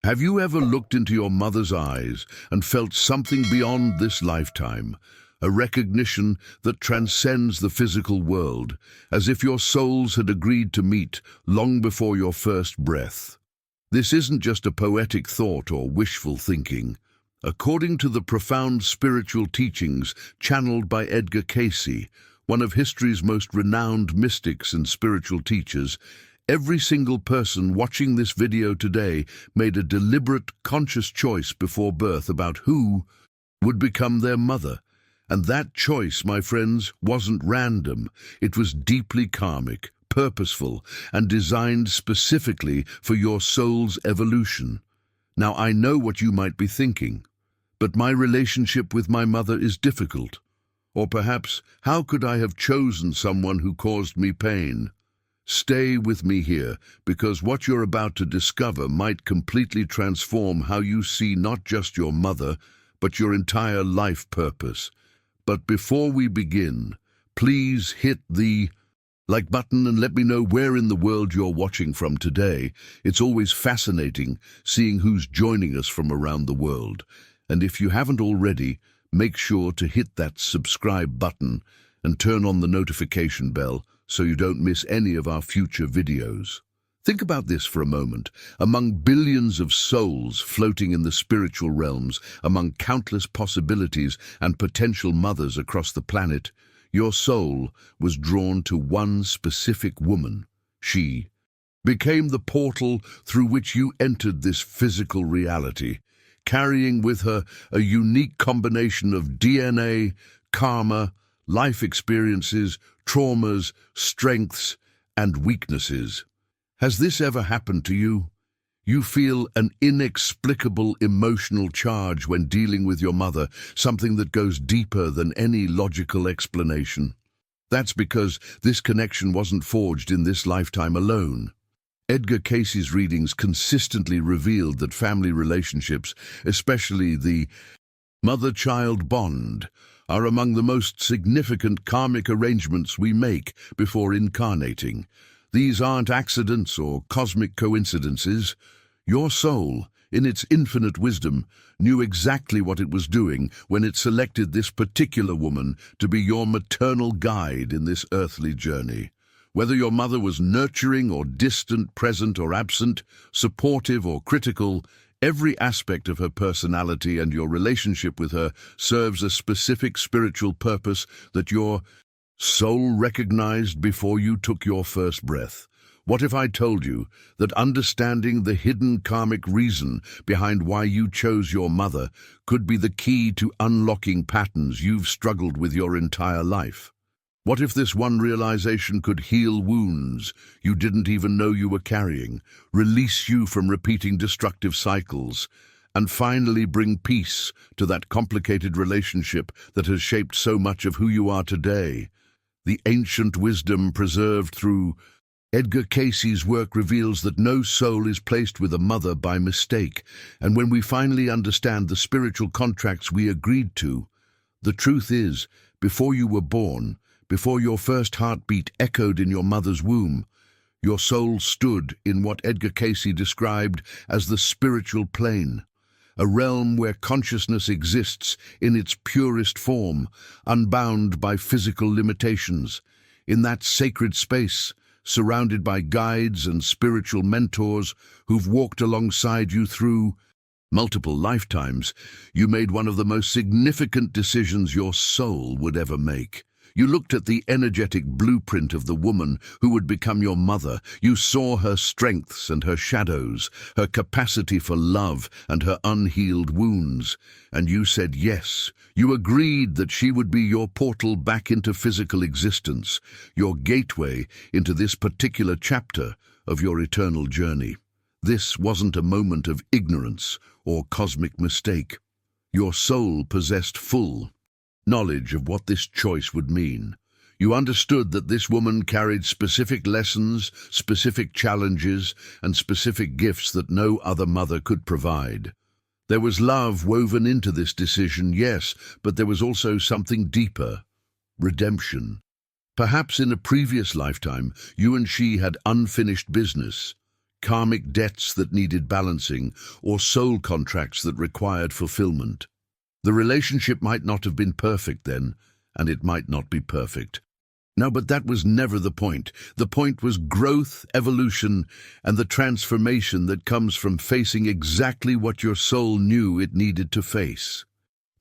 Have you ever looked into your mother's eyes and felt something beyond this lifetime? A recognition that transcends the physical world, as if your souls had agreed to meet long before your first breath. This isn't just a poetic thought or wishful thinking. According to the profound spiritual teachings channeled by Edgar Cayce, one of history's most renowned mystics and spiritual teachers, every single person watching this video today made a deliberate, conscious choice before birth about who would become their mother. And that choice, my friends, wasn't random. It was deeply karmic, purposeful, and designed specifically for your soul's evolution. Now, I know what you might be thinking, but my relationship with my mother is difficult. Or perhaps, how could I have chosen someone who caused me pain? Stay with me here, because what you're about to discover might completely transform how you see not just your mother, but your entire life purpose. But before we begin, please hit the like button and let me know where in the world you're watching from today. It's always fascinating seeing who's joining us from around the world. And if you haven't already, make sure to hit that subscribe button and turn on the notification bell so you don't miss any of our future videos. Think about this for a moment. Among billions of souls floating in the spiritual realms, among countless possibilities and potential mothers across the planet, your soul was drawn to one specific woman. She became the portal through which you entered this physical reality, carrying with her a unique combination of DNA, karma, life experiences, traumas, strengths, and weaknesses. Has this ever happened to you? You feel an inexplicable emotional charge when dealing with your mother, something that goes deeper than any logical explanation. That's because this connection wasn't forged in this lifetime alone. Edgar Cayce's readings consistently revealed that family relationships, especially the mother-child bond, are among the most significant karmic arrangements we make before incarnating. These aren't accidents or cosmic coincidences. Your soul, in its infinite wisdom, knew exactly what it was doing when it selected this particular woman to be your maternal guide in this earthly journey. Whether your mother was nurturing or distant, present or absent, supportive or critical, every aspect of her personality and your relationship with her serves a specific spiritual purpose that your soul recognized before you took your first breath. What if I told you that understanding the hidden karmic reason behind why you chose your mother could be the key to unlocking patterns you've struggled with your entire life? What if this one realization could heal wounds you didn't even know you were carrying, release you from repeating destructive cycles, and finally bring peace to that complicated relationship that has shaped so much of who you are today? The ancient wisdom preserved through Edgar Cayce's work reveals that no soul is placed with a mother by mistake, and when we finally understand the spiritual contracts we agreed to, the truth is, before you were born, before your first heartbeat echoed in your mother's womb, your soul stood in what Edgar Cayce described as the spiritual plane, a realm where consciousness exists in its purest form, unbound by physical limitations. In that sacred space, surrounded by guides and spiritual mentors who've walked alongside you through multiple lifetimes, you made one of the most significant decisions your soul would ever make. You looked at the energetic blueprint of the woman who would become your mother. You saw her strengths and her shadows, her capacity for love and her unhealed wounds. And you said yes. You agreed that she would be your portal back into physical existence, your gateway into this particular chapter of your eternal journey. This wasn't a moment of ignorance or cosmic mistake. Your soul possessed full knowledge of what this choice would mean. You understood that this woman carried specific lessons, specific challenges, and specific gifts that no other mother could provide. There was love woven into this decision, yes, but there was also something deeper: redemption. Perhaps in a previous lifetime, you and she had unfinished business. karmic debts that needed balancing, or soul contracts that required fulfillment. The relationship might not have been perfect then, and it might not be perfect. No, but that was never the point. The point was growth, evolution, and the transformation that comes from facing exactly what your soul knew it needed to face.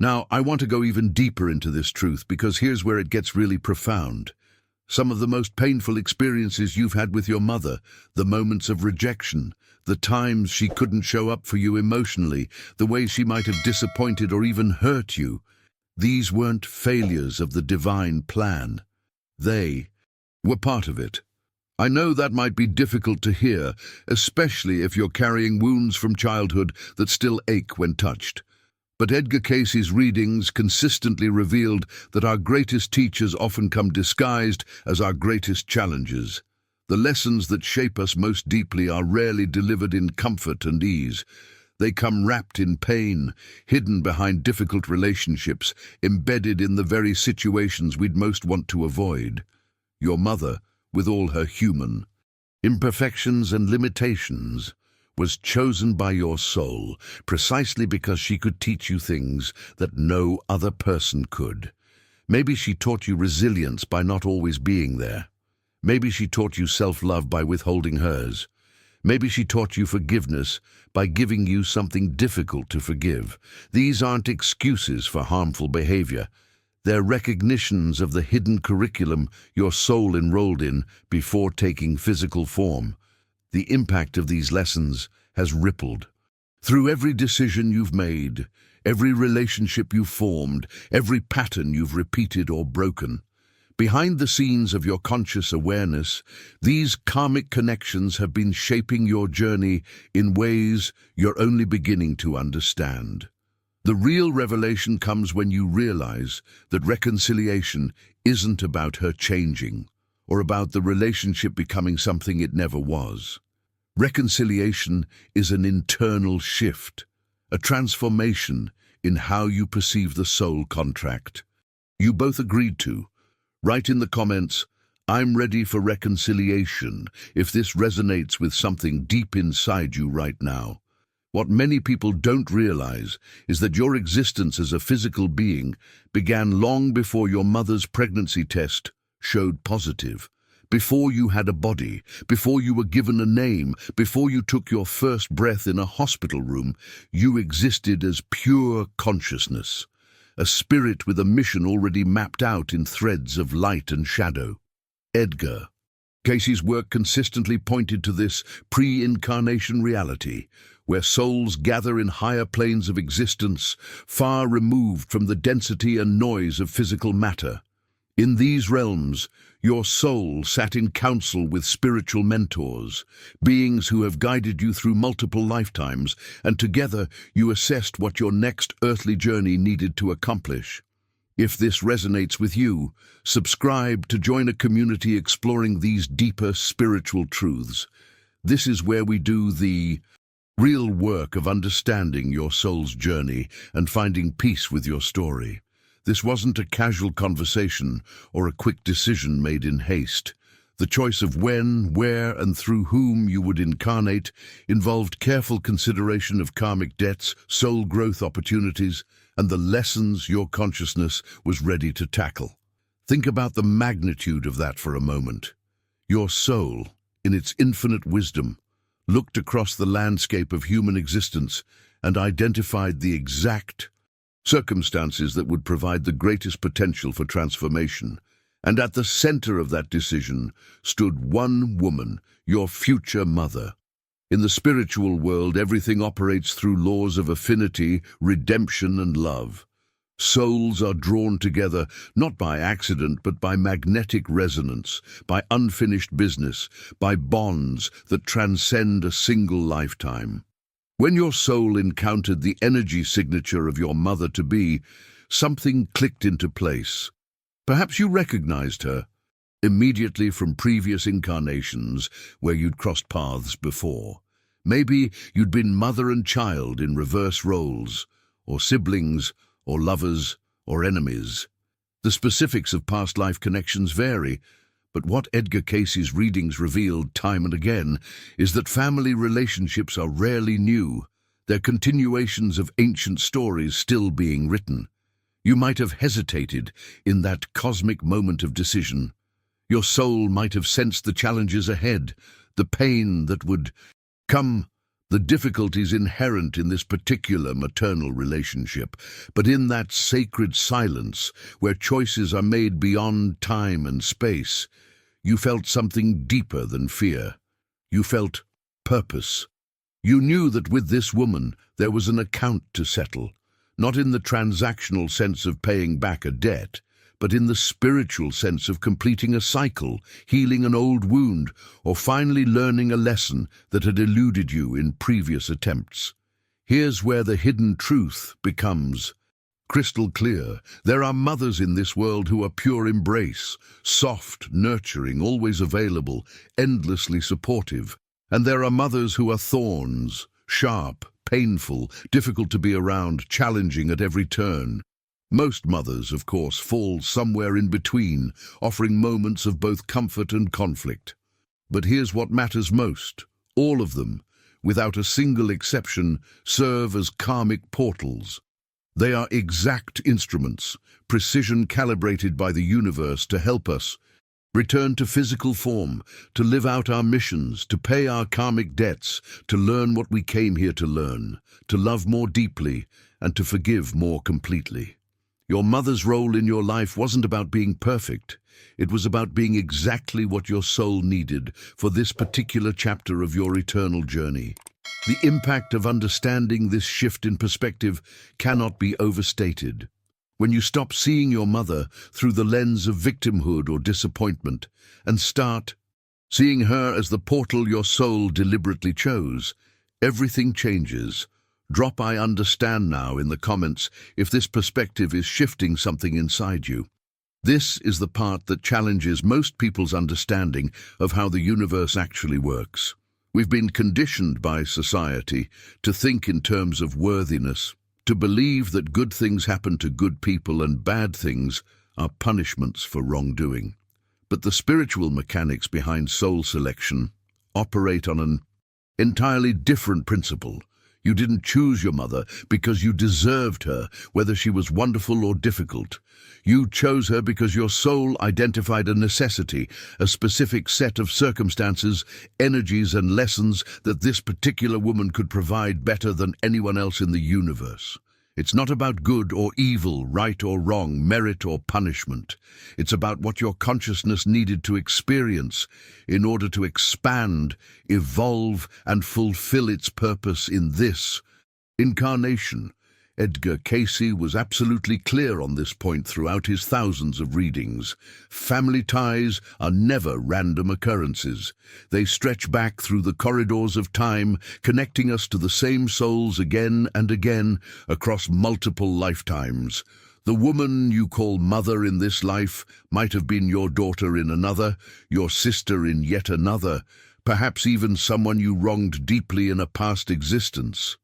Now, I want to go even deeper into this truth because here's where it gets really profound. Some of the most painful experiences you've had with your mother, the moments of rejection, the times she couldn't show up for you emotionally, the way she might have disappointed or even hurt you, these weren't failures of the divine plan. They were part of it. I know that might be difficult to hear, especially if you're carrying wounds from childhood that still ache when touched. But Edgar Cayce's readings consistently revealed that our greatest teachers often come disguised as our greatest challenges. The lessons that shape us most deeply are rarely delivered in comfort and ease. They come wrapped in pain, hidden behind difficult relationships, embedded in the very situations we'd most want to avoid. Your mother, with all her human imperfections and limitations, was chosen by your soul precisely because she could teach you things that no other person could. Maybe she taught you resilience by not always being there. Maybe she taught you self-love by withholding hers. Maybe she taught you forgiveness by giving you something difficult to forgive. These aren't excuses for harmful behavior. They're recognitions of the hidden curriculum your soul enrolled in before taking physical form. The impact of these lessons has rippled through every decision you've made, every relationship you've formed, every pattern you've repeated or broken. Behind the scenes of your conscious awareness, these karmic connections have been shaping your journey in ways you're only beginning to understand. The real revelation comes when you realize that reconciliation isn't about her changing or about the relationship becoming something it never was. Reconciliation is an internal shift, a transformation in how you perceive the soul contract you both agreed to. Write in the comments, "I'm ready for reconciliation," if this resonates with something deep inside you right now. What many people don't realize is that your existence as a physical being began long before your mother's pregnancy test showed positive. Before you had a body, before you were given a name, before you took your first breath in a hospital room, you existed as pure consciousness, a spirit with a mission already mapped out in threads of light and shadow. Edgar Cayce's work consistently pointed to this pre-incarnation reality, where souls gather in higher planes of existence, far removed from the density and noise of physical matter. In these realms, your soul sat in council with spiritual mentors, beings who have guided you through multiple lifetimes, and together you assessed what your next earthly journey needed to accomplish. If this resonates with you, subscribe to join a community exploring these deeper spiritual truths. This is where we do the real work of understanding your soul's journey and finding peace with your story. This wasn't a casual conversation or a quick decision made in haste. The choice of when, where, and through whom you would incarnate involved careful consideration of karmic debts, soul growth opportunities, and the lessons your consciousness was ready to tackle. Think about the magnitude of that for a moment. Your soul, in its infinite wisdom, looked across the landscape of human existence and identified the exact circumstances that would provide the greatest potential for transformation. And at the center of that decision stood one woman, your future mother. In the spiritual world, everything operates through laws of affinity, redemption, and love. Souls are drawn together not by accident but by magnetic resonance, by unfinished business, by bonds that transcend a single lifetime. When your soul encountered the energy signature of your mother-to-be, something clicked into place. Perhaps you recognized her immediately from previous incarnations where you'd crossed paths before. Maybe you'd been mother and child in reverse roles, or siblings, or lovers, or enemies. The specifics of past life connections vary, But what Edgar Cayce's readings revealed time and again is that family relationships are rarely new. They're continuations of ancient stories still being written. You might have hesitated in that cosmic moment of decision. Your soul might have sensed the challenges ahead, the pain that would come, the difficulties inherent in this particular maternal relationship. But in that sacred silence, where choices are made beyond time and space, you felt something deeper than fear. You felt purpose. You knew that with this woman there was an account to settle, not in the transactional sense of paying back a debt, but in the spiritual sense of completing a cycle, healing an old wound, or finally learning a lesson that had eluded you in previous attempts. Here's where the hidden truth becomes crystal clear. There are mothers in this world who are pure embrace, soft, nurturing, always available, endlessly supportive. And there are mothers who are thorns, sharp, painful, difficult to be around, challenging at every turn. Most mothers, of course, fall somewhere in between, offering moments of both comfort and conflict. But here's what matters most. All of them, without a single exception, serve as karmic portals. They are exact instruments, precision calibrated by the universe to help us return to physical form, to live out our missions, to pay our karmic debts, to learn what we came here to learn, to love more deeply, and to forgive more completely. Your mother's role in your life wasn't about being perfect. It was about being exactly what your soul needed for this particular chapter of your eternal journey. The impact of understanding this shift in perspective cannot be overstated. When you stop seeing your mother through the lens of victimhood or disappointment and start seeing her as the portal your soul deliberately chose, everything changes. Drop "I understand now" in the comments if this perspective is shifting something inside you. This is the part that challenges most people's understanding of how the universe actually works. We've been conditioned by society to think in terms of worthiness, to believe that good things happen to good people and bad things are punishments for wrongdoing. But the spiritual mechanics behind soul selection operate on an entirely different principle. You didn't choose your mother because you deserved her, whether she was wonderful or difficult. You chose her because your soul identified a necessity, a specific set of circumstances, energies and lessons that this particular woman could provide better than anyone else in the universe. It's not about good or evil, right or wrong, merit or punishment. It's about what your consciousness needed to experience in order to expand, evolve, and fulfill its purpose in this incarnation. Edgar Cayce was absolutely clear on this point throughout his thousands of readings. Family ties are never random occurrences. They stretch back through the corridors of time, connecting us to the same souls again and again across multiple lifetimes. The woman you call mother in this life might have been your daughter in another, your sister in yet another, perhaps even someone you wronged deeply in a past existence.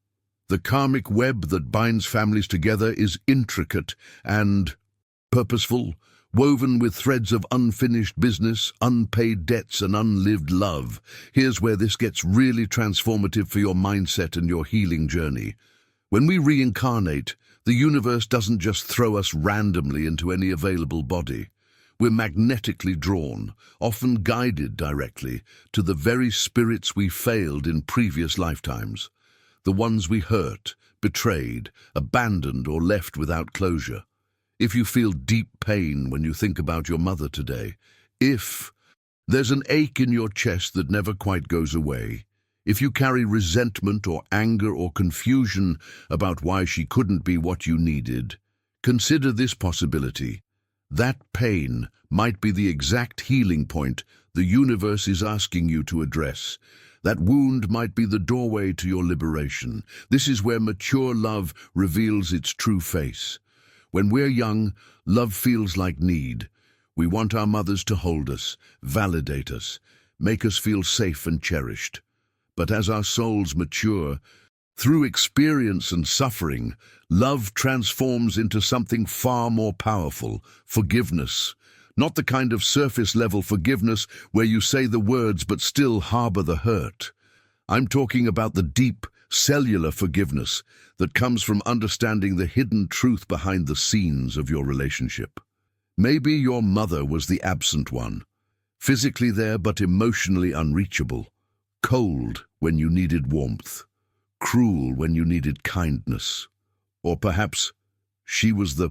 The karmic web that binds families together is intricate and purposeful, woven with threads of unfinished business, unpaid debts, and unlived love. Here's where this gets really transformative for your mindset and your healing journey. When we reincarnate, the universe doesn't just throw us randomly into any available body. We're magnetically drawn, often guided directly, to the very spirits we failed in previous lifetimes. The ones we hurt, betrayed, abandoned, or left without closure. If you feel deep pain when you think about your mother today, if there's an ache in your chest that never quite goes away, if you carry resentment or anger or confusion about why she couldn't be what you needed, consider this possibility. That pain might be the exact healing point the universe is asking you to address. That wound might be the doorway to your liberation. This is where mature love reveals its true face. When we're young, love feels like need. We want our mothers to hold us, validate us, make us feel safe and cherished. But as our souls mature, through experience and suffering, love transforms into something far more powerful: forgiveness. Not the kind of surface-level forgiveness where you say the words but still harbor the hurt. I'm talking about the deep, cellular forgiveness that comes from understanding the hidden truth behind the scenes of your relationship. Maybe your mother was the absent one, physically there but emotionally unreachable, cold when you needed warmth, cruel when you needed kindness. Or perhaps she was the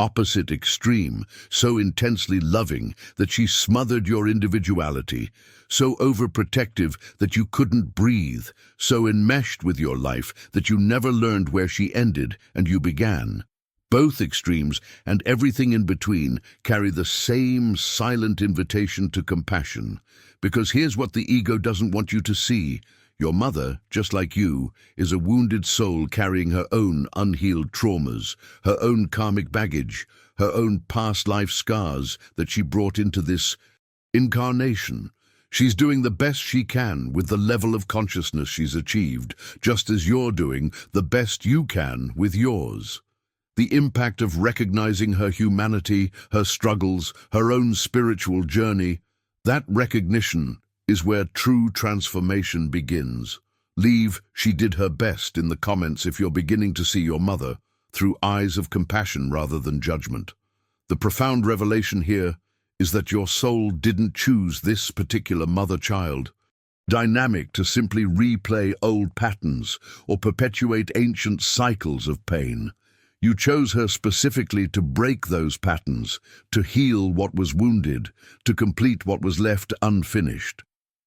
opposite extreme, so intensely loving that she smothered your individuality, so overprotective that you couldn't breathe, so enmeshed with your life that you never learned where she ended and you began. Both extremes and everything in between carry the same silent invitation to compassion, because here's what the ego doesn't want you to see. Your mother, just like you, is a wounded soul carrying her own unhealed traumas, her own karmic baggage, her own past life scars that she brought into this incarnation. She's doing the best she can with the level of consciousness she's achieved, just as you're doing the best you can with yours. The impact of recognizing her humanity, her struggles, her own spiritual journey, that recognition is where true transformation begins. Leave "she did her best" in the comments if you're beginning to see your mother through eyes of compassion rather than judgment. The profound revelation here is that your soul didn't choose this particular mother-child dynamic to simply replay old patterns or perpetuate ancient cycles of pain. You chose her specifically to break those patterns, to heal what was wounded, to complete what was left unfinished.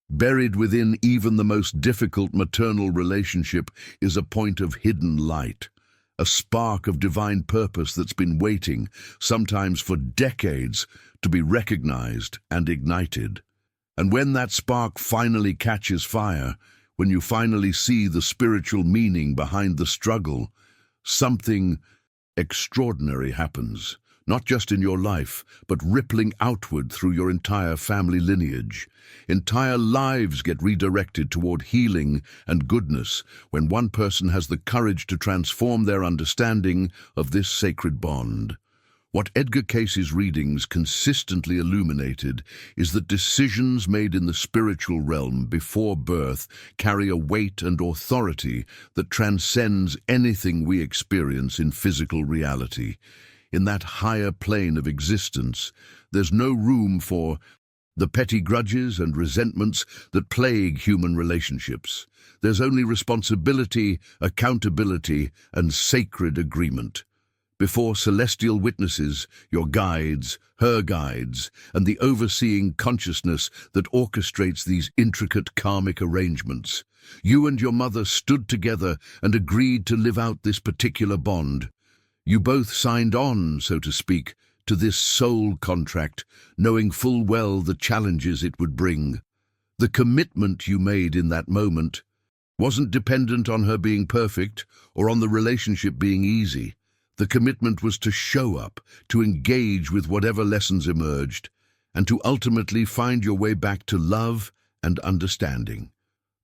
Buried within even the most difficult maternal relationship is a point of hidden light, a spark of divine purpose that's been waiting, sometimes for decades, to be recognized and ignited. And when that spark finally catches fire, when you finally see the spiritual meaning behind the struggle, something extraordinary happens, not just in your life, but rippling outward through your entire family lineage. Entire lives get redirected toward healing and goodness when one person has the courage to transform their understanding of this sacred bond. What Edgar Cayce's readings consistently illuminated is that decisions made in the spiritual realm before birth carry a weight and authority that transcends anything we experience in physical reality. In that higher plane of existence, there's no room for the petty grudges and resentments that plague human relationships. There's only responsibility, accountability, and sacred agreement. Before celestial witnesses, your guides, her guides, and the overseeing consciousness that orchestrates these intricate karmic arrangements, you and your mother stood together and agreed to live out this particular bond. You both signed on, so to speak, to this soul contract, knowing full well the challenges it would bring. The commitment you made in that moment wasn't dependent on her being perfect or on the relationship being easy. The commitment was to show up, to engage with whatever lessons emerged, and to ultimately find your way back to love and understanding.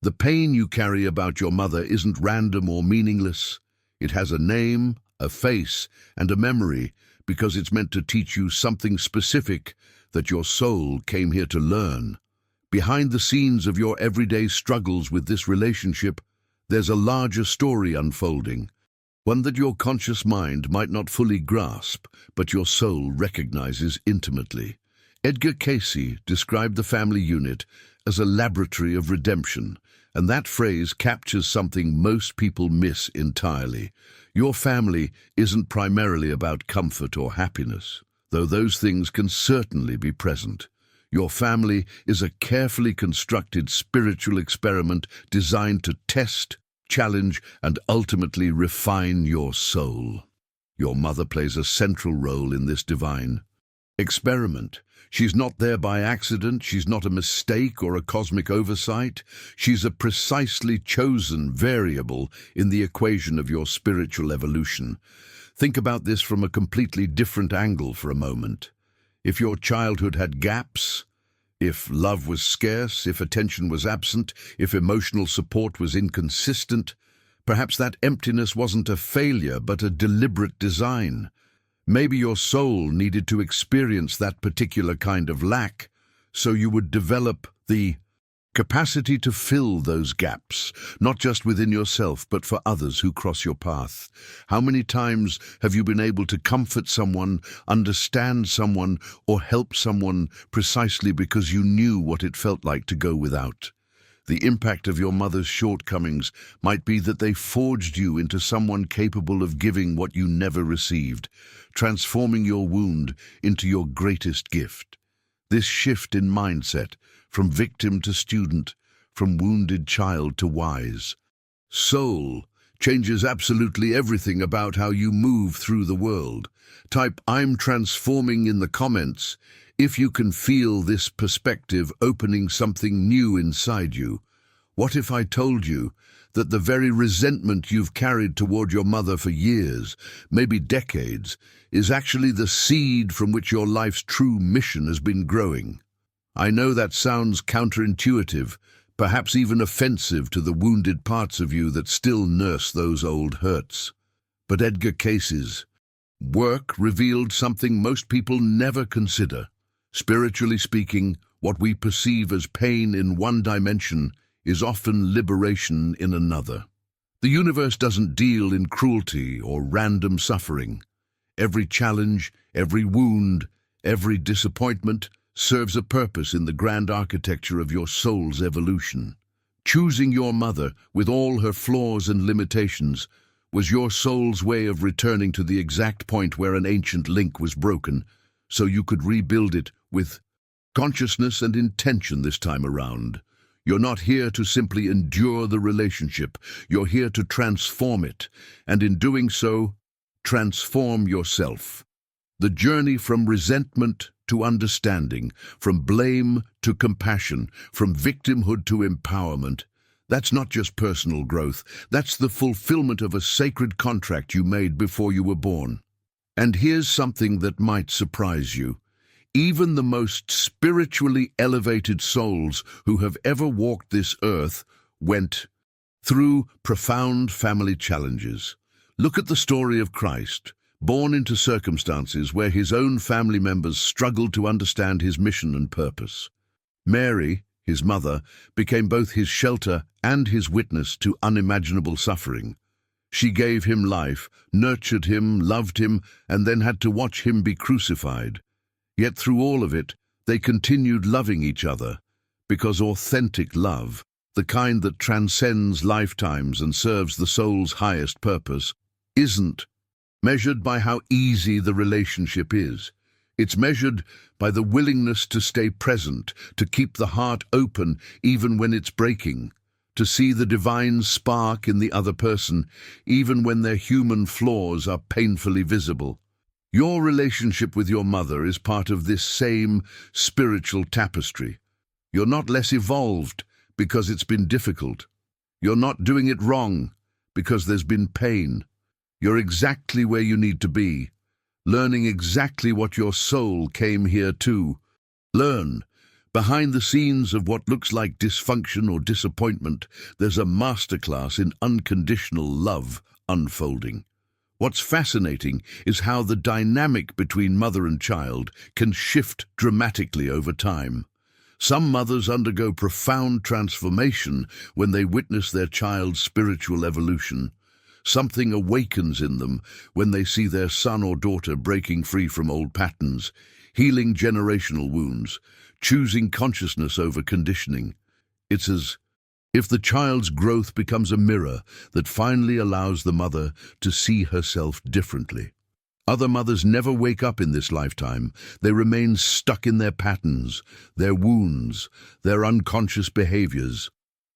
The pain you carry about your mother isn't random or meaningless. It has a name, a face, and a memory, because it's meant to teach you something specific that your soul came here to learn. Behind the scenes of your everyday struggles with this relationship, there's a larger story unfolding, one that your conscious mind might not fully grasp, but your soul recognizes intimately. Edgar Cayce described the family unit as a laboratory of redemption, and that phrase captures something most people miss entirely. Your family isn't primarily about comfort or happiness, though those things can certainly be present. Your family is a carefully constructed spiritual experiment designed to test, challenge, and ultimately refine your soul. Your mother plays a central role in this divine experiment. She's not there by accident, she's not a mistake or a cosmic oversight. She's a precisely chosen variable in the equation of your spiritual evolution. Think about this from a completely different angle for a moment. If your childhood had gaps, if love was scarce, if attention was absent, if emotional support was inconsistent, perhaps that emptiness wasn't a failure but a deliberate design. Maybe your soul needed to experience that particular kind of lack, so you would develop the capacity to fill those gaps, not just within yourself, but for others who cross your path. How many times have you been able to comfort someone, understand someone, or help someone precisely because you knew what it felt like to go without? The impact of your mother's shortcomings might be that they forged you into someone capable of giving what you never received, transforming your wound into your greatest gift. This shift in mindset, from victim to student, from wounded child to wise soul, changes absolutely everything about how you move through the world. Type "I'm transforming" in the comments if you can feel this perspective opening something new inside you. What if I told you that the very resentment you've carried toward your mother for years, maybe decades, is actually the seed from which your life's true mission has been growing? I know that sounds counterintuitive, perhaps even offensive to the wounded parts of you that still nurse those old hurts. But Edgar Cayce's work revealed something most people never consider. Spiritually speaking, what we perceive as pain in one dimension is often liberation in another. The universe doesn't deal in cruelty or random suffering. Every challenge, every wound, every disappointment serves a purpose in the grand architecture of your soul's evolution. Choosing your mother, with all her flaws and limitations, was your soul's way of returning to the exact point where an ancient link was broken, so you could rebuild it with consciousness and intention this time around. You're not here to simply endure the relationship. You're here to transform it, and in doing so, transform yourself. The journey from resentment to understanding, from blame to compassion, from victimhood to empowerment, that's not just personal growth, that's the fulfillment of a sacred contract you made before you were born. And here's something that might surprise you. Even the most spiritually elevated souls who have ever walked this earth went through profound family challenges. Look at the story of Christ, born into circumstances where his own family members struggled to understand his mission and purpose. Mary, his mother, became both his shelter and his witness to unimaginable suffering. She gave him life, nurtured him, loved him, and then had to watch him be crucified. Yet through all of it, they continued loving each other, because authentic love, the kind that transcends lifetimes and serves the soul's highest purpose, isn't measured by how easy the relationship is. It's measured by the willingness to stay present, to keep the heart open even when it's breaking, to see the divine spark in the other person, even when their human flaws are painfully visible. Your relationship with your mother is part of this same spiritual tapestry. You're not less evolved because it's been difficult. You're not doing it wrong because there's been pain. You're exactly where you need to be, learning exactly what your soul came here to learn. Behind the scenes of what looks like dysfunction or disappointment, there's a masterclass in unconditional love unfolding. What's fascinating is how the dynamic between mother and child can shift dramatically over time. Some mothers undergo profound transformation when they witness their child's spiritual evolution. Something awakens in them when they see their son or daughter breaking free from old patterns, healing generational wounds, choosing consciousness over conditioning. It's as if the child's growth becomes a mirror that finally allows the mother to see herself differently. Other mothers never wake up in this lifetime. They remain stuck in their patterns, their wounds, their unconscious behaviors.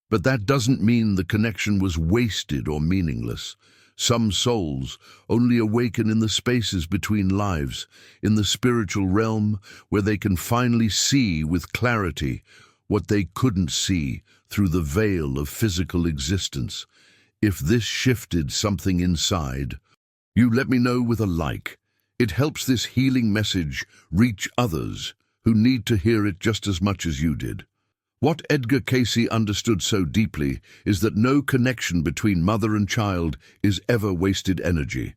But that doesn't mean the connection was wasted or meaningless. Some souls only awaken in the spaces between lives, in the spiritual realm, where they can finally see with clarity what they couldn't see through the veil of physical existence. If this shifted something inside, you let me know with a like. It helps this healing message reach others who need to hear it just as much as you did. What Edgar Cayce understood so deeply is that no connection between mother and child is ever wasted energy.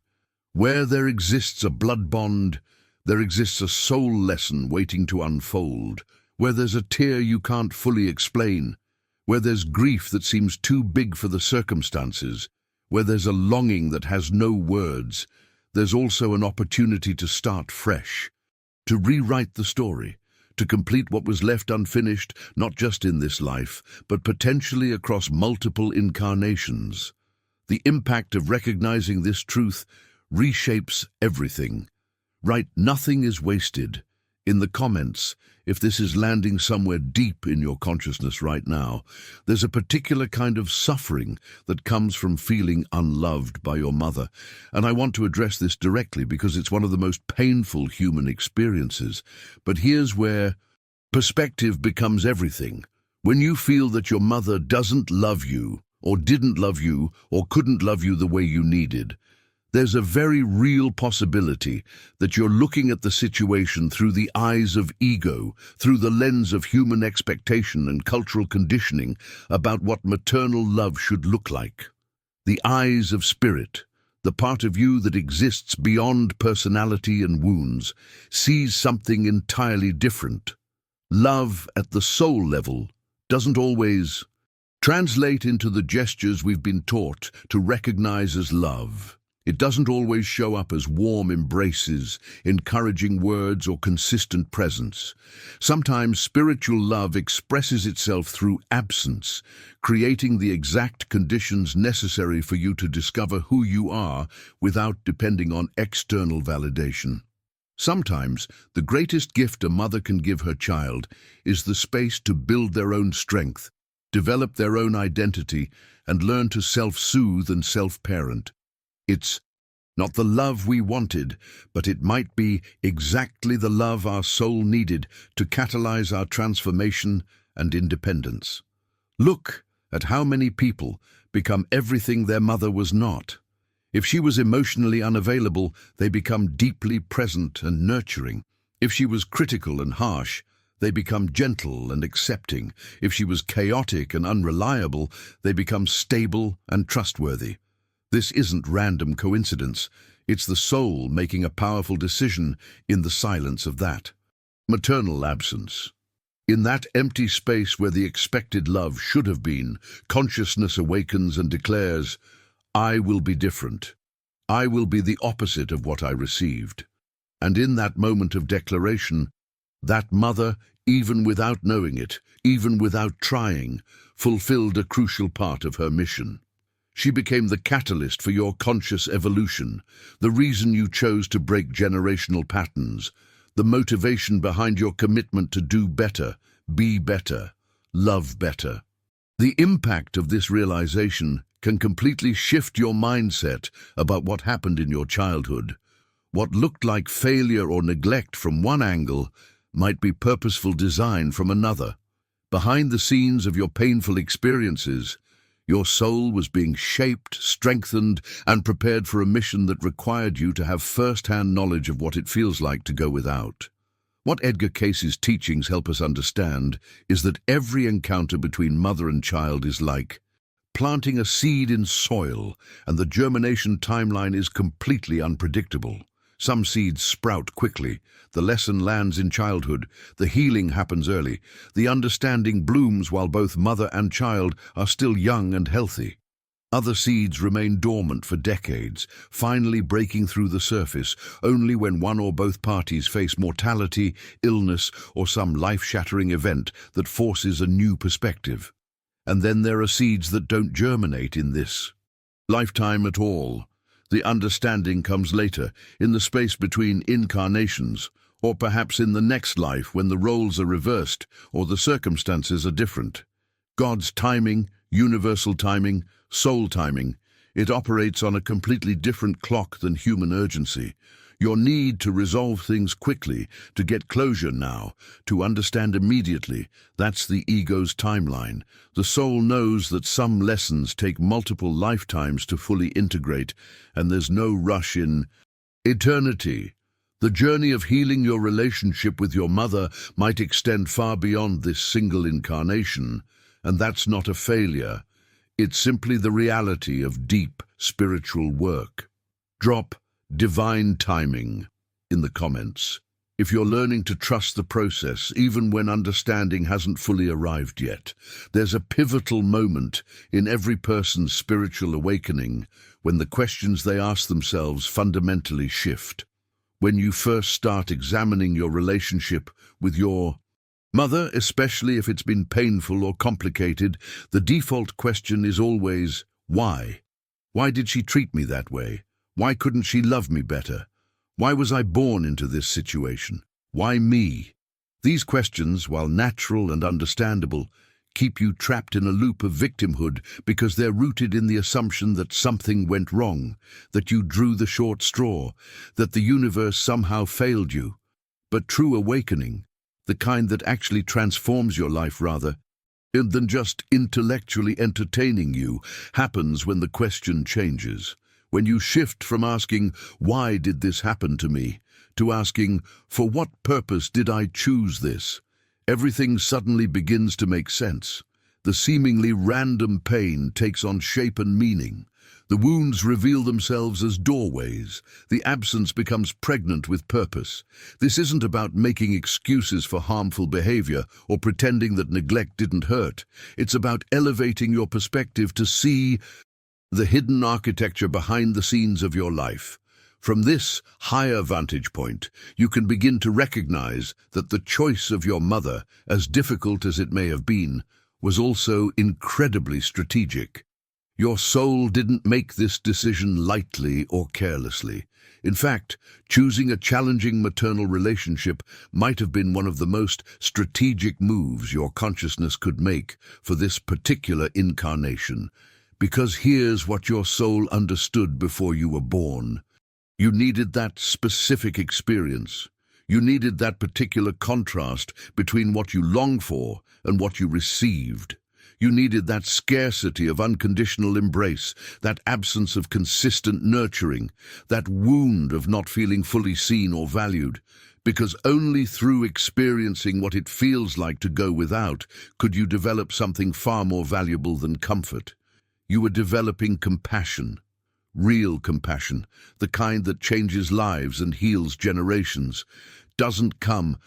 Where there exists a blood bond, there exists a soul lesson waiting to unfold. Where there's a tear you can't fully explain, where there's grief that seems too big for the circumstances, where there's a longing that has no words, there's also an opportunity to start fresh, to rewrite the story, to complete what was left unfinished, not just in this life, but potentially across multiple incarnations. The impact of recognizing this truth reshapes everything. Write "Nothing is wasted" in the comments if this is landing somewhere deep in your consciousness right now. There's a particular kind of suffering that comes from feeling unloved by your mother, and I want to address this directly because it's one of the most painful human experiences. But here's where perspective becomes everything. When you feel that your mother doesn't love you, or didn't love you, or couldn't love you the way you needed, there's a very real possibility that you're looking at the situation through the eyes of ego, through the lens of human expectation and cultural conditioning about what maternal love should look like. The eyes of spirit, the part of you that exists beyond personality and wounds, sees something entirely different. Love at the soul level doesn't always translate into the gestures we've been taught to recognize as love. It doesn't always show up as warm embraces, encouraging words, or consistent presence. Sometimes spiritual love expresses itself through absence, creating the exact conditions necessary for you to discover who you are without depending on external validation. Sometimes the greatest gift a mother can give her child is the space to build their own strength, develop their own identity, and learn to self-soothe and self-parent. It's not the love we wanted, but it might be exactly the love our soul needed to catalyze our transformation and independence. Look at how many people become everything their mother was not. If she was emotionally unavailable, they become deeply present and nurturing. If she was critical and harsh, they become gentle and accepting. If she was chaotic and unreliable, they become stable and trustworthy. This isn't random coincidence. It's the soul making a powerful decision in the silence of that maternal absence. In that empty space where the expected love should have been, consciousness awakens and declares, "I will be different. I will be the opposite of what I received." And in that moment of declaration, that mother, even without knowing it, even without trying, fulfilled a crucial part of her mission. She became the catalyst for your conscious evolution, the reason you chose to break generational patterns, the motivation behind your commitment to do better, be better, love better. The impact of this realization can completely shift your mindset about what happened in your childhood. What looked like failure or neglect from one angle might be purposeful design from another. Behind the scenes of your painful experiences, your soul was being shaped, strengthened, and prepared for a mission that required you to have first-hand knowledge of what it feels like to go without. What Edgar Cayce's teachings help us understand is that every encounter between mother and child is like planting a seed in soil, and the germination timeline is completely unpredictable. Some seeds sprout quickly, the lesson lands in childhood, the healing happens early, the understanding blooms while both mother and child are still young and healthy. Other seeds remain dormant for decades, finally breaking through the surface only when one or both parties face mortality, illness, or some life-shattering event that forces a new perspective. And then there are seeds that don't germinate in this lifetime at all. The understanding comes later, in the space between incarnations, or perhaps in the next life when the roles are reversed or the circumstances are different. God's timing, universal timing, soul timing, it operates on a completely different clock than human urgency. Your need to resolve things quickly, to get closure now, to understand immediately, that's the ego's timeline. The soul knows that some lessons take multiple lifetimes to fully integrate, and there's no rush in eternity. The journey of healing your relationship with your mother might extend far beyond this single incarnation, and that's not a failure. It's simply the reality of deep spiritual work. Drop divine timing in the comments. If you're learning to trust the process, even when understanding hasn't fully arrived yet, there's a pivotal moment in every person's spiritual awakening when the questions they ask themselves fundamentally shift. When you first start examining your relationship with your mother, especially if it's been painful or complicated, the default question is always, why? Why did she treat me that way? Why couldn't she love me better? Why was I born into this situation? Why me? These questions, while natural and understandable, keep you trapped in a loop of victimhood because they're rooted in the assumption that something went wrong, that you drew the short straw, that the universe somehow failed you. But true awakening, the kind that actually transforms your life rather than just intellectually entertaining you, happens when the question changes. When you shift from asking, why did this happen to me, to asking, for what purpose did I choose this? Everything suddenly begins to make sense. The seemingly random pain takes on shape and meaning. The wounds reveal themselves as doorways. The absence becomes pregnant with purpose. This isn't about making excuses for harmful behavior or pretending that neglect didn't hurt. It's about elevating your perspective to see the hidden architecture behind the scenes of your life. From this higher vantage point, you can begin to recognize that the choice of your mother, as difficult as it may have been, was also incredibly strategic. Your soul didn't make this decision lightly or carelessly. In fact, choosing a challenging maternal relationship might have been one of the most strategic moves your consciousness could make for this particular incarnation. Because here's what your soul understood before you were born. You needed that specific experience. You needed that particular contrast between what you longed for and what you received. You needed that scarcity of unconditional embrace, that absence of consistent nurturing, that wound of not feeling fully seen or valued. Because only through experiencing what it feels like to go without could you develop something far more valuable than comfort. You were developing compassion, real compassion, the kind that changes lives and heals generations. Doesn't come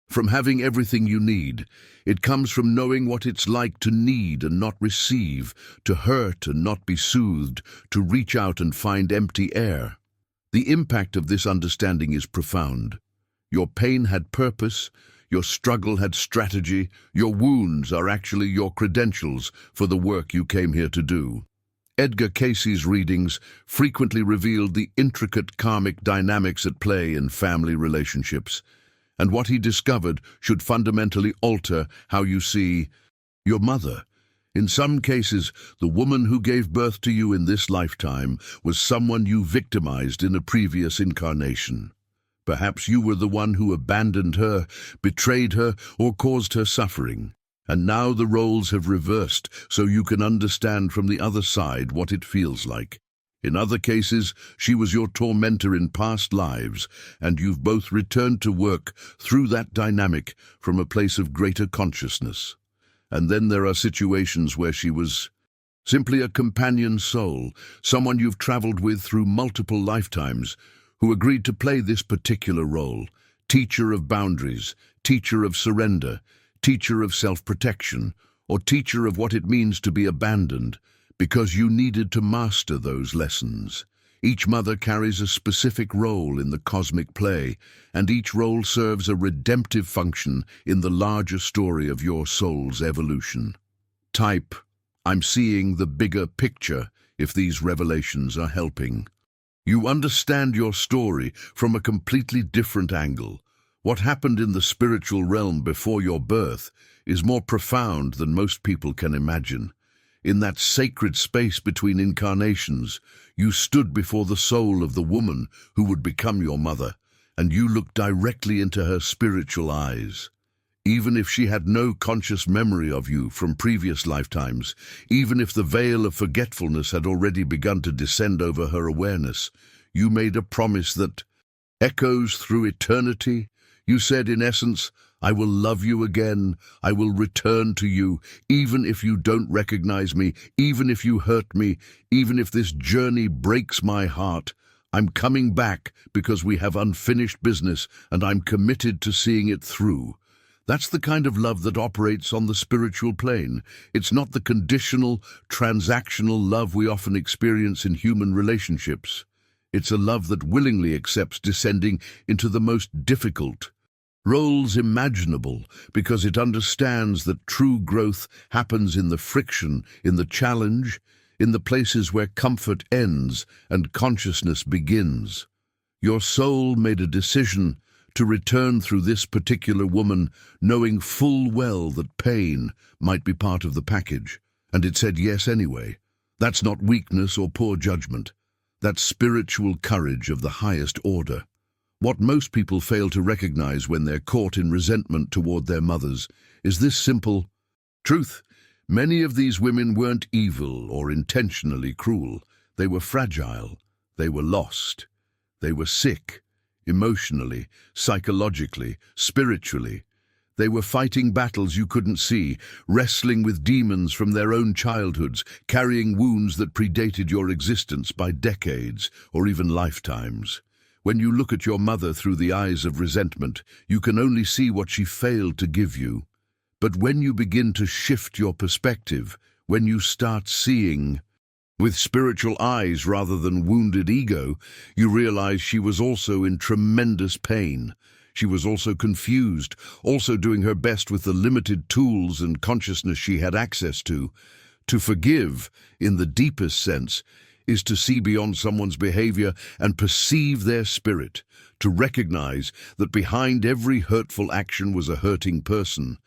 from having everything you need. It comes from knowing what it's like to need and not receive, to hurt and not be soothed, to reach out and find empty air. The impact of this understanding is profound. Your pain had purpose, your struggle had strategy, your wounds are actually your credentials for the work you came here to do. Edgar Cayce's readings frequently revealed the intricate karmic dynamics at play in family relationships, and what he discovered should fundamentally alter how you see your mother. In some cases, the woman who gave birth to you in this lifetime was someone you victimized in a previous incarnation. Perhaps you were the one who abandoned her, betrayed her, or caused her suffering. And now the roles have reversed, so you can understand from the other side what it feels like. In other cases, she was your tormentor in past lives, and you've both returned to work through that dynamic from a place of greater consciousness. And then there are situations where she was simply a companion soul, someone you've traveled with through multiple lifetimes, who agreed to play this particular role: teacher of boundaries, teacher of surrender, teacher of self-protection, or teacher of what it means to be abandoned, because you needed to master those lessons. Each mother carries a specific role in the cosmic play, and each role serves a redemptive function in the larger story of your soul's evolution. Type, I'm seeing the bigger picture, if these revelations are helping. You understand your story from a completely different angle. What happened in the spiritual realm before your birth is more profound than most people can imagine. In that sacred space between incarnations, you stood before the soul of the woman who would become your mother, and you looked directly into her spiritual eyes. Even if she had no conscious memory of you from previous lifetimes, even if the veil of forgetfulness had already begun to descend over her awareness, you made a promise that echoes through eternity. You said, in essence, I will love you again, I will return to you, even if you don't recognize me, even if you hurt me, even if this journey breaks my heart, I'm coming back because we have unfinished business and I'm committed to seeing it through. That's the kind of love that operates on the spiritual plane. It's not the conditional, transactional love we often experience in human relationships. It's a love that willingly accepts descending into the most difficult roles imaginable because it understands that true growth happens in the friction, in the challenge, in the places where comfort ends and consciousness begins. Your soul made a decision to return through this particular woman, knowing full well that pain might be part of the package, and it said yes anyway. That's not weakness or poor judgment. That's spiritual courage of the highest order. What most people fail to recognize when they're caught in resentment toward their mothers is this simple truth. Many of these women weren't evil or intentionally cruel. They were fragile. They were lost. They were sick, emotionally, psychologically, spiritually. They were fighting battles you couldn't see, wrestling with demons from their own childhoods, carrying wounds that predated your existence by decades or even lifetimes. When you look at your mother through the eyes of resentment, you can only see what she failed to give you. But when you begin to shift your perspective, when you start seeing with spiritual eyes rather than wounded ego, you realize she was also in tremendous pain. She was also confused, also doing her best with the limited tools and consciousness she had access to. To forgive, in the deepest sense, is to see beyond someone's behavior and perceive their spirit, to recognize that behind every hurtful action was a hurting person,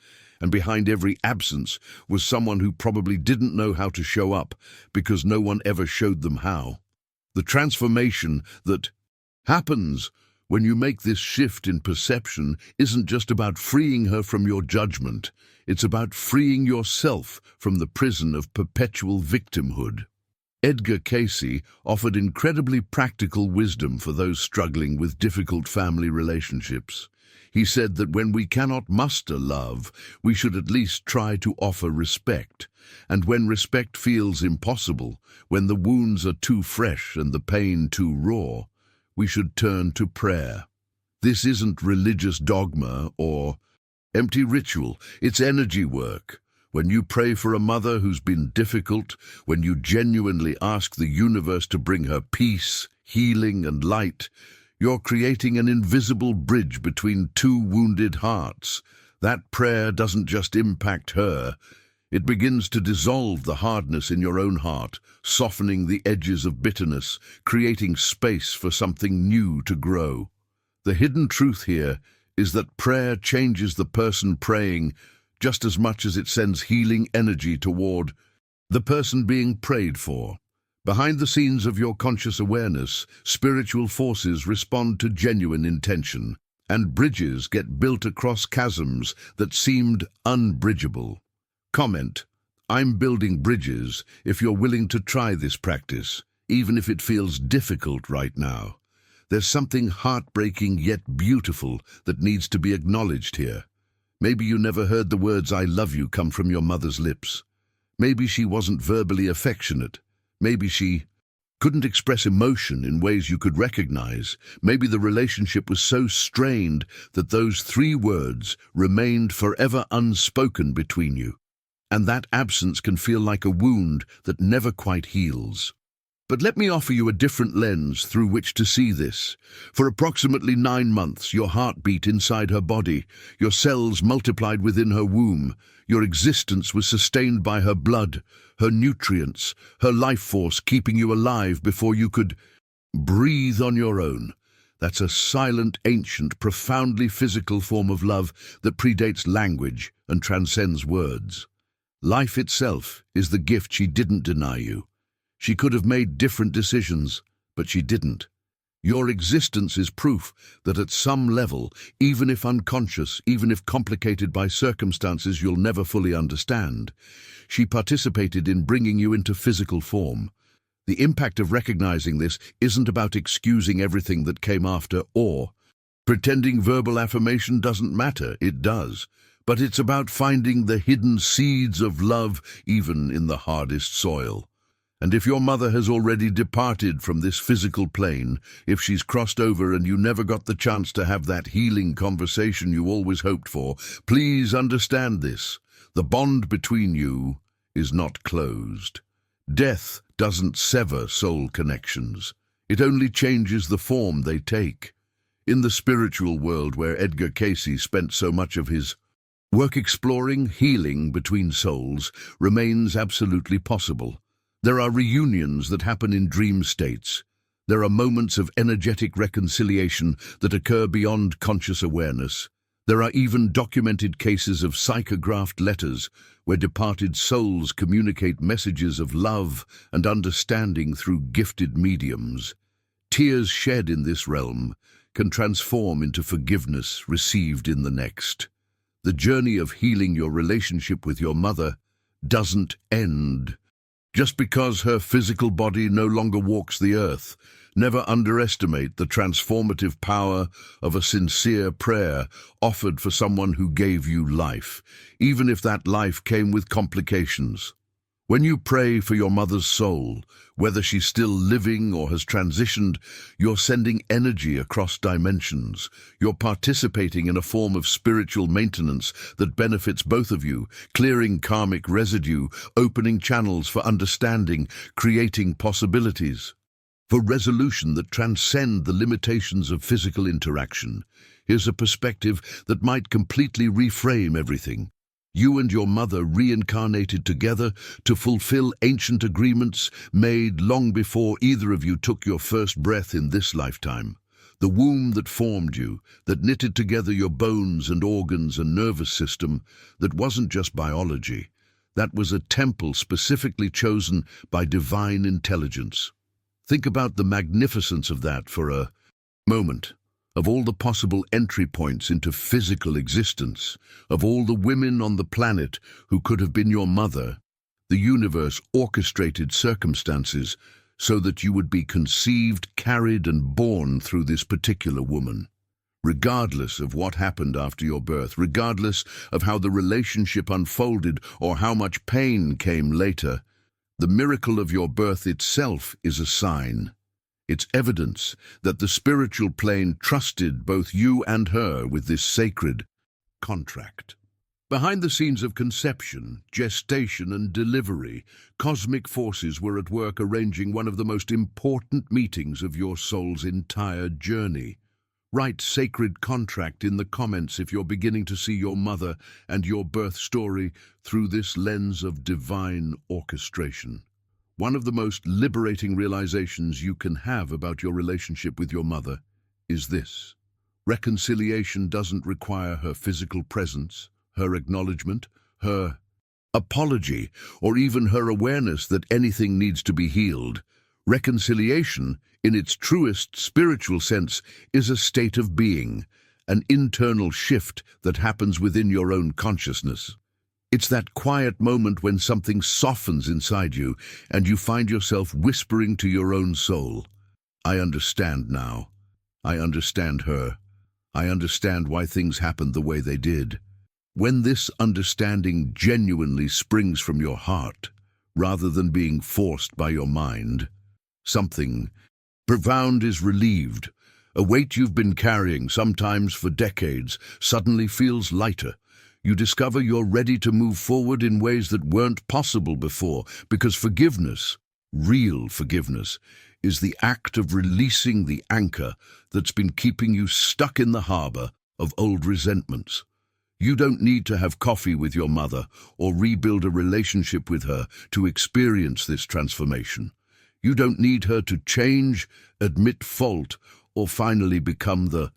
and behind every absence was someone who probably didn't know how to show up because no one ever showed them how. The transformation that happens when you make this shift in perception isn't just about freeing her from your judgment, it's about freeing yourself from the prison of perpetual victimhood. Edgar Cayce offered incredibly practical wisdom for those struggling with difficult family relationships. He said that when we cannot muster love, we should at least try to offer respect. And when respect feels impossible, when the wounds are too fresh and the pain too raw, we should turn to prayer. This isn't religious dogma or empty ritual, it's energy work. When you pray for a mother who's been difficult, when you genuinely ask the universe to bring her peace, healing, and light, you're creating an invisible bridge between two wounded hearts. That prayer doesn't just impact her, it begins to dissolve the hardness in your own heart, softening the edges of bitterness, creating space for something new to grow. The hidden truth here is that prayer changes the person praying just as much as it sends healing energy toward the person being prayed for. Behind the scenes of your conscious awareness, spiritual forces respond to genuine intention, and bridges get built across chasms that seemed unbridgeable. Comment: I'm building bridges if you're willing to try this practice, even if it feels difficult right now. There's something heartbreaking yet beautiful that needs to be acknowledged here. Maybe you never heard the words "I love you" come from your mother's lips. Maybe she wasn't verbally affectionate. Maybe she couldn't express emotion in ways you could recognize. Maybe the relationship was so strained that those 3 words remained forever unspoken between you. And that absence can feel like a wound that never quite heals. But let me offer you a different lens through which to see this. For approximately 9 months, your heart beat inside her body, your cells multiplied within her womb, your existence was sustained by her blood, her nutrients, her life force keeping you alive before you could breathe on your own. That's a silent, ancient, profoundly physical form of love that predates language and transcends words. Life itself is the gift she didn't deny you. She could have made different decisions, but she didn't. Your existence is proof that at some level, even if unconscious, even if complicated by circumstances you'll never fully understand, she participated in bringing you into physical form. The impact of recognizing this isn't about excusing everything that came after or pretending verbal affirmation doesn't matter. It does. But it's about finding the hidden seeds of love even in the hardest soil. And if your mother has already departed from this physical plane, if she's crossed over and you never got the chance to have that healing conversation you always hoped for, please understand this. The bond between you is not closed. Death doesn't sever soul connections. It only changes the form they take. In the spiritual world where Edgar Cayce spent so much of his work exploring, healing between souls remains absolutely possible. There are reunions that happen in dream states. There are moments of energetic reconciliation that occur beyond conscious awareness. There are even documented cases of psychographed letters where departed souls communicate messages of love and understanding through gifted mediums. Tears shed in this realm can transform into forgiveness received in the next. The journey of healing your relationship with your mother doesn't end just because her physical body no longer walks the earth. Never underestimate the transformative power of a sincere prayer offered for someone who gave you life, even if that life came with complications. When you pray for your mother's soul, whether she's still living or has transitioned, you're sending energy across dimensions. You're participating in a form of spiritual maintenance that benefits both of you, clearing karmic residue, opening channels for understanding, creating possibilities for resolution that transcend the limitations of physical interaction. Here's a perspective that might completely reframe everything. You and your mother reincarnated together to fulfill ancient agreements made long before either of you took your first breath in this lifetime. The womb that formed you, that knitted together your bones and organs and nervous system, that wasn't just biology. That was a temple specifically chosen by divine intelligence. Think about the magnificence of that for a moment. Of all the possible entry points into physical existence, of all the women on the planet who could have been your mother, the universe orchestrated circumstances so that you would be conceived, carried, and born through this particular woman. Regardless of what happened after your birth, regardless of how the relationship unfolded or how much pain came later, the miracle of your birth itself is a sign. It's evidence that the spiritual plane trusted both you and her with this sacred contract. Behind the scenes of conception, gestation, and delivery, cosmic forces were at work arranging one of the most important meetings of your soul's entire journey. Write sacred contract in the comments if you're beginning to see your mother and your birth story through this lens of divine orchestration. One of the most liberating realizations you can have about your relationship with your mother is this. Reconciliation doesn't require her physical presence, her acknowledgement, her apology, or even her awareness that anything needs to be healed. Reconciliation, in its truest spiritual sense, is a state of being, an internal shift that happens within your own consciousness. It's that quiet moment when something softens inside you and you find yourself whispering to your own soul, "I understand now. I understand her. I understand why things happened the way they did." When this understanding genuinely springs from your heart, rather than being forced by your mind, something profound is relieved. A weight you've been carrying, sometimes for decades, suddenly feels lighter. You discover you're ready to move forward in ways that weren't possible before, because forgiveness, real forgiveness, is the act of releasing the anchor that's been keeping you stuck in the harbor of old resentments. You don't need to have coffee with your mother or rebuild a relationship with her to experience this transformation. You don't need her to change, admit fault, or finally become the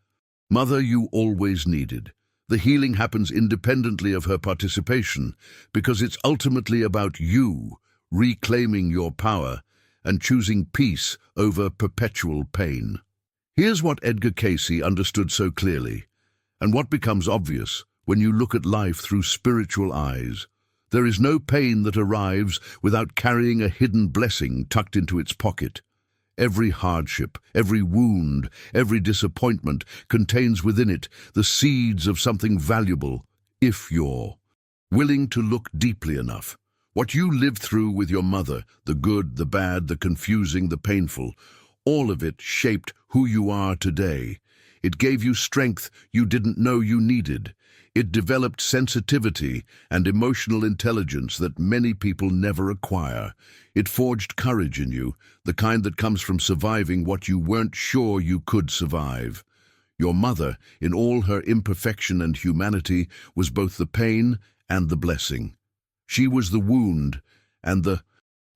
mother you always needed. The healing happens independently of her participation because it's ultimately about you reclaiming your power and choosing peace over perpetual pain. Here's what Edgar Cayce understood so clearly, and what becomes obvious when you look at life through spiritual eyes. There is no pain that arrives without carrying a hidden blessing tucked into its pocket. Every hardship, every wound, every disappointment contains within it the seeds of something valuable, if you're willing to look deeply enough. What you lived through with your mother, the good, the bad, the confusing, the painful, all of it shaped who you are today. It gave you strength you didn't know you needed. It developed sensitivity and emotional intelligence that many people never acquire. It forged courage in you, the kind that comes from surviving what you weren't sure you could survive. Your mother, in all her imperfection and humanity, was both the pain and the blessing. She was the wound and the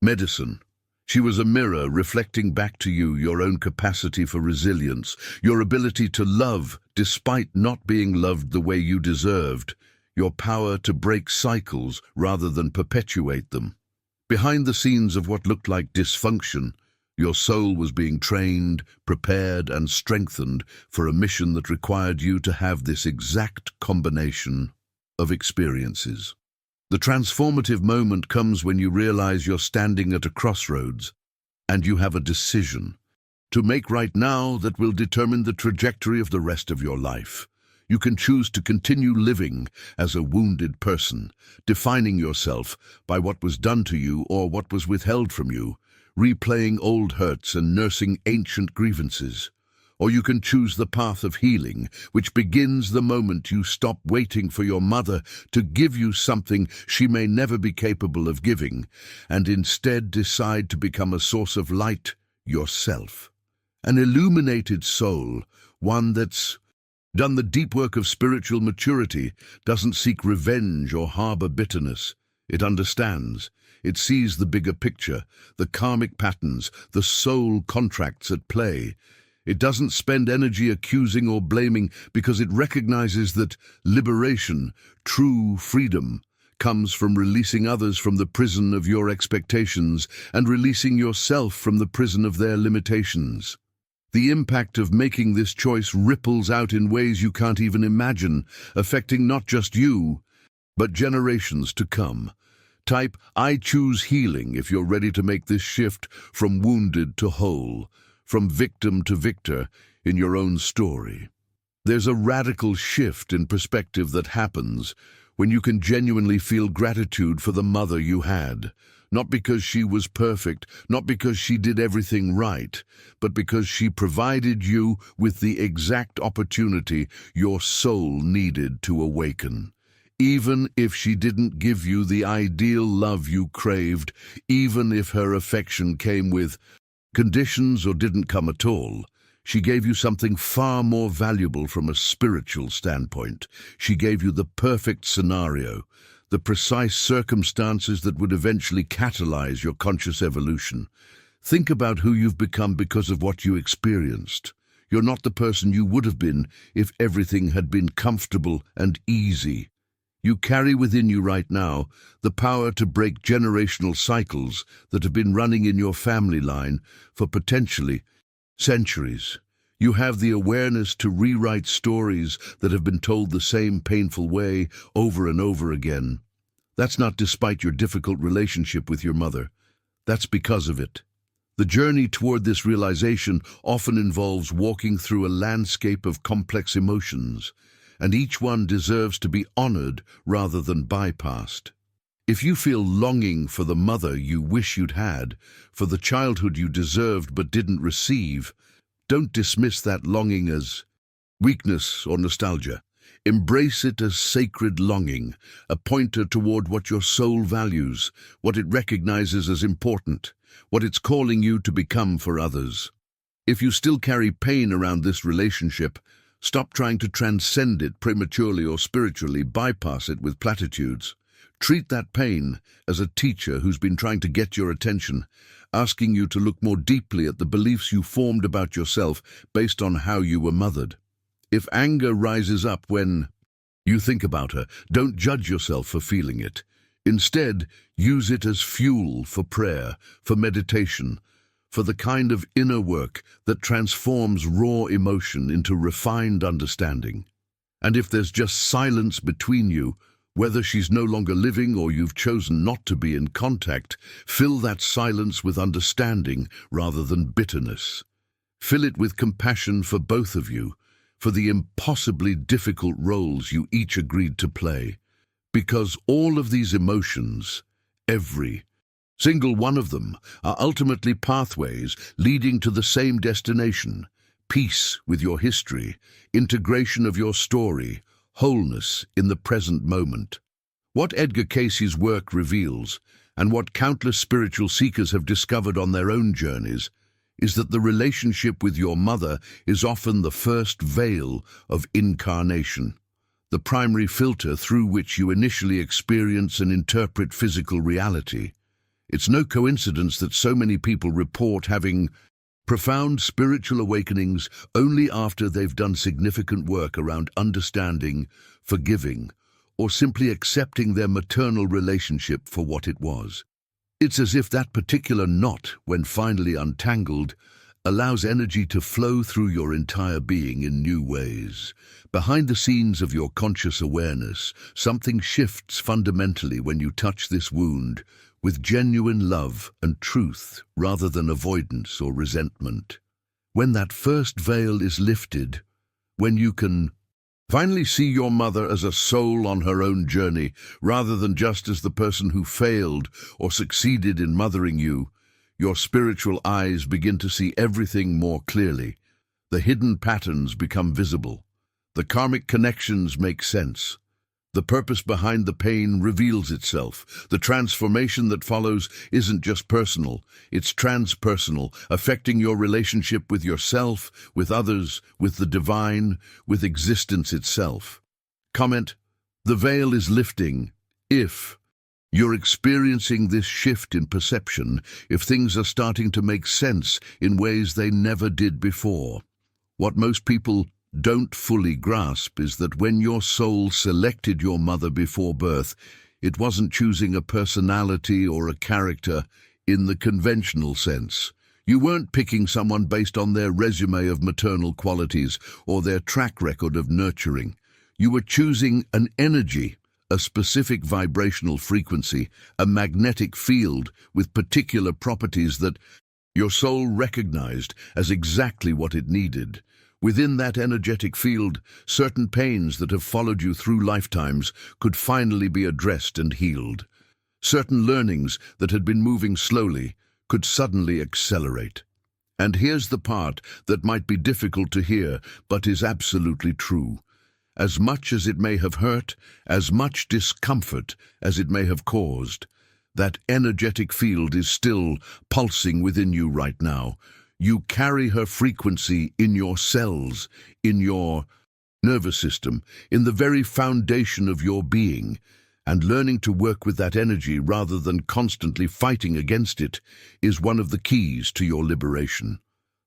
medicine. She was a mirror reflecting back to you your own capacity for resilience, your ability to love despite not being loved the way you deserved, your power to break cycles rather than perpetuate them. Behind the scenes of what looked like dysfunction, your soul was being trained, prepared, and strengthened for a mission that required you to have this exact combination of experiences. The transformative moment comes when you realize you're standing at a crossroads and you have a decision to make right now that will determine the trajectory of the rest of your life. You can choose to continue living as a wounded person, defining yourself by what was done to you or what was withheld from you, replaying old hurts and nursing ancient grievances. Or you can choose the path of healing, which begins the moment you stop waiting for your mother to give you something she may never be capable of giving, and instead decide to become a source of light yourself. An illuminated soul, one that's done the deep work of spiritual maturity, doesn't seek revenge or harbor bitterness. It understands. It sees the bigger picture, the karmic patterns, the soul contracts at play. It doesn't spend energy accusing or blaming because it recognizes that liberation, true freedom, comes from releasing others from the prison of your expectations and releasing yourself from the prison of their limitations. The impact of making this choice ripples out in ways you can't even imagine, affecting not just you, but generations to come. Type, "I choose healing" if you're ready to make this shift from wounded to whole, from victim to victor in your own story. There's a radical shift in perspective that happens when you can genuinely feel gratitude for the mother you had, not because she was perfect, not because she did everything right, but because she provided you with the exact opportunity your soul needed to awaken. Even if she didn't give you the ideal love you craved, even if her affection came with conditions or didn't come at all, she gave you something far more valuable from a spiritual standpoint. She gave you the perfect scenario, the precise circumstances that would eventually catalyze your conscious evolution. Think about who you've become because of what you experienced. You're not the person you would have been if everything had been comfortable and easy. You carry within you right now the power to break generational cycles that have been running in your family line for potentially centuries. You have the awareness to rewrite stories that have been told the same painful way over and over again. That's not despite your difficult relationship with your mother. That's because of it. The journey toward this realization often involves walking through a landscape of complex emotions, and each one deserves to be honored rather than bypassed. If you feel longing for the mother you wish you'd had, for the childhood you deserved but didn't receive, don't dismiss that longing as weakness or nostalgia. Embrace it as sacred longing, a pointer toward what your soul values, what it recognizes as important, what it's calling you to become for others. If you still carry pain around this relationship, stop trying to transcend it prematurely or spiritually bypass it with platitudes. Treat that pain as a teacher who's been trying to get your attention, asking you to look more deeply at the beliefs you formed about yourself based on how you were mothered. If anger rises up when you think about her, don't judge yourself for feeling it. Instead, use it as fuel for prayer, for meditation, for the kind of inner work that transforms raw emotion into refined understanding. And if there's just silence between you, whether she's no longer living or you've chosen not to be in contact, fill that silence with understanding rather than bitterness. Fill it with compassion for both of you, for the impossibly difficult roles you each agreed to play. Because all of these emotions, every single one of them are ultimately pathways leading to the same destination: peace with your history, integration of your story, wholeness in the present moment. What Edgar Cayce's work reveals, and what countless spiritual seekers have discovered on their own journeys, is that the relationship with your mother is often the first veil of incarnation, the primary filter through which you initially experience and interpret physical reality. It's no coincidence that so many people report having profound spiritual awakenings only after they've done significant work around understanding, forgiving, or simply accepting their maternal relationship for what it was. It's as if that particular knot, when finally untangled, allows energy to flow through your entire being in new ways. Behind the scenes of your conscious awareness, something shifts fundamentally when you touch this wound with genuine love and truth rather than avoidance or resentment. When that first veil is lifted, when you can finally see your mother as a soul on her own journey rather than just as the person who failed or succeeded in mothering you, your spiritual eyes begin to see everything more clearly. The hidden patterns become visible. The karmic connections make sense. The purpose behind the pain reveals itself. The transformation that follows isn't just personal, it's transpersonal, affecting your relationship with yourself, with others, with the divine, with existence itself. Comment: the veil is lifting if you're experiencing this shift in perception, if things are starting to make sense in ways they never did before. What most people don't fully grasp is that when your soul selected your mother before birth, it wasn't choosing a personality or a character in the conventional sense. You weren't picking someone based on their resume of maternal qualities or their track record of nurturing. You were choosing an energy, a specific vibrational frequency, a magnetic field with particular properties that your soul recognized as exactly what it needed. Within that energetic field, certain pains that have followed you through lifetimes could finally be addressed and healed. Certain learnings that had been moving slowly could suddenly accelerate. And here's the part that might be difficult to hear, but is absolutely true. As much as it may have hurt, as much discomfort as it may have caused, that energetic field is still pulsing within you right now. You carry her frequency in your cells, in your nervous system, in the very foundation of your being, and learning to work with that energy rather than constantly fighting against it is one of the keys to your liberation.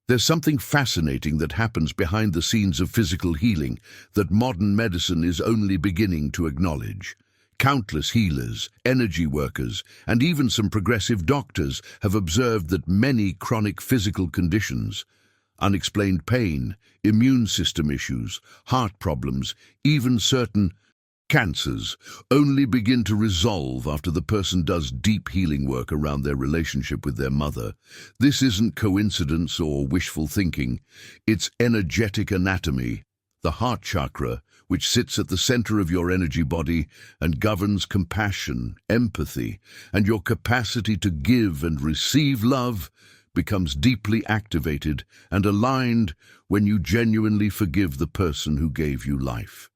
There's something fascinating that happens behind the scenes of physical healing that modern medicine is only beginning to acknowledge. Countless healers, energy workers, and even some progressive doctors have observed that many chronic physical conditions, unexplained pain, immune system issues, heart problems, even certain cancers, only begin to resolve after the person does deep healing work around their relationship with their mother. This isn't coincidence or wishful thinking. It's energetic anatomy. The heart chakra, which sits at the center of your energy body and governs compassion, empathy, and your capacity to give and receive love, becomes deeply activated and aligned when you genuinely forgive the person who gave you life.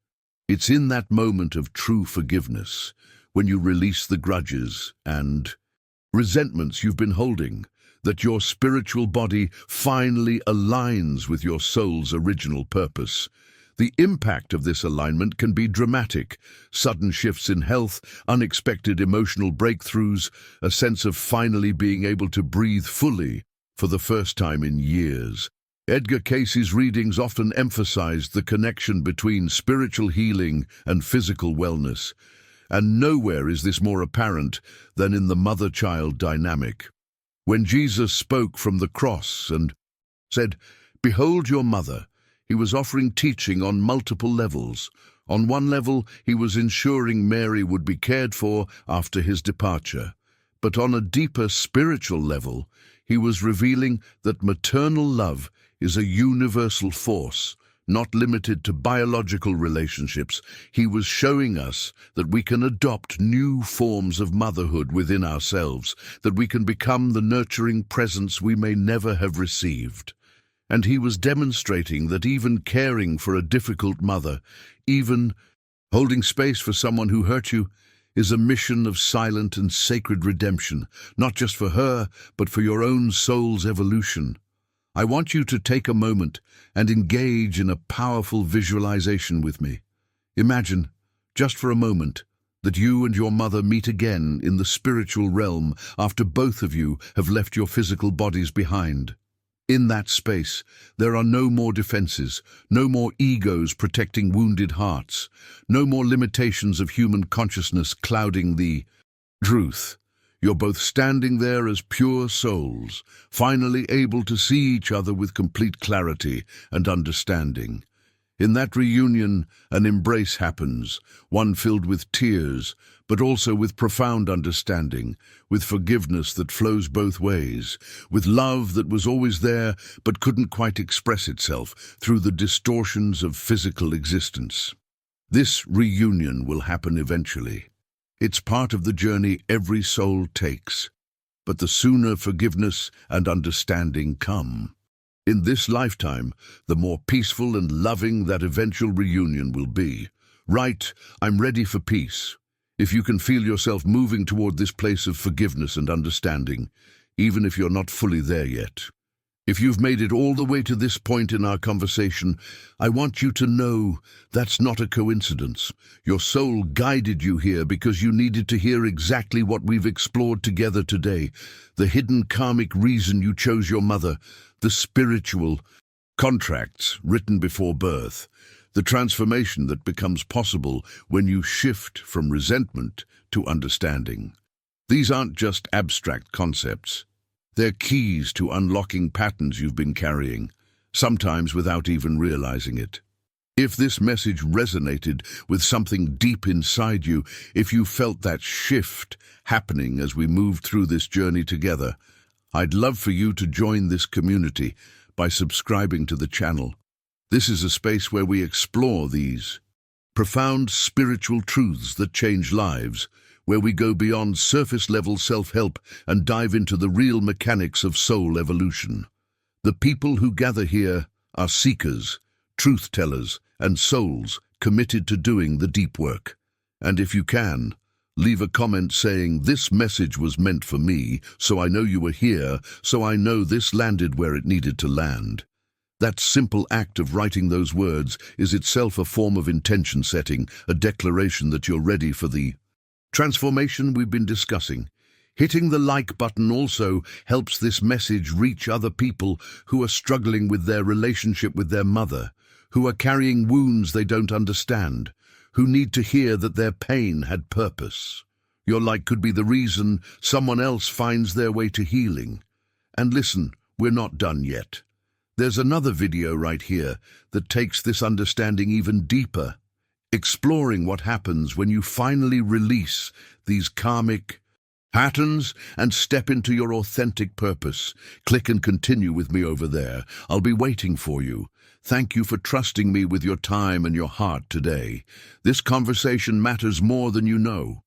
It's in that moment of true forgiveness, when you release the grudges and resentments you've been holding, that your spiritual body finally aligns with your soul's original purpose. The impact of this alignment can be dramatic: sudden shifts in health, unexpected emotional breakthroughs, a sense of finally being able to breathe fully for the first time in years. Edgar Cayce's readings often emphasized the connection between spiritual healing and physical wellness, and nowhere is this more apparent than in the mother-child dynamic. When Jesus spoke from the cross and said, "Behold your mother," he was offering teaching on multiple levels. On one level, he was ensuring Mary would be cared for after his departure. But on a deeper spiritual level, he was revealing that maternal love is a universal force, not limited to biological relationships. He was showing us that we can adopt new forms of motherhood within ourselves, that we can become the nurturing presence we may never have received. And he was demonstrating that even caring for a difficult mother, even holding space for someone who hurt you, is a mission of silent and sacred redemption, not just for her, but for your own soul's evolution. I want you to take a moment and engage in a powerful visualization with me. Imagine, just for a moment, that you and your mother meet again in the spiritual realm after both of you have left your physical bodies behind. In that space, there are no more defenses, no more egos protecting wounded hearts, no more limitations of human consciousness clouding the truth. You're both standing there as pure souls, finally able to see each other with complete clarity and understanding. In that reunion, an embrace happens, one filled with tears, but also with profound understanding, with forgiveness that flows both ways, with love that was always there but couldn't quite express itself through the distortions of physical existence. This reunion will happen eventually. It's part of the journey every soul takes, but the sooner forgiveness and understanding come, in this lifetime, the more peaceful and loving that eventual reunion will be. Right, I'm ready for peace. If you can feel yourself moving toward this place of forgiveness and understanding, even if you're not fully there yet. If you've made it all the way to this point in our conversation, I want you to know that's not a coincidence. Your soul guided you here because you needed to hear exactly what we've explored together today. The hidden karmic reason you chose your mother, the spiritual contracts written before birth, the transformation that becomes possible when you shift from resentment to understanding. These aren't just abstract concepts. They're keys to unlocking patterns you've been carrying, sometimes without even realizing it. If this message resonated with something deep inside you, if you felt that shift happening as we moved through this journey together, I'd love for you to join this community by subscribing to the channel. This is a space where we explore these profound spiritual truths that change lives, where we go beyond surface-level self-help and dive into the real mechanics of soul evolution. The people who gather here are seekers, truth-tellers, and souls committed to doing the deep work. And if you can, leave a comment saying, "This message was meant for me, so I know you were here, so I know this landed where it needed to land." That simple act of writing those words is itself a form of intention setting, a declaration that you're ready for the transformation we've been discussing. Hitting the like button also helps this message reach other people who are struggling with their relationship with their mother, who are carrying wounds they don't understand, who need to hear that their pain had purpose. Your like could be the reason someone else finds their way to healing. And listen, we're not done yet. There's another video right here that takes this understanding even deeper, exploring what happens when you finally release these karmic patterns and step into your authentic purpose. Click and continue with me over there. I'll be waiting for you. Thank you for trusting me with your time and your heart today. This conversation matters more than you know.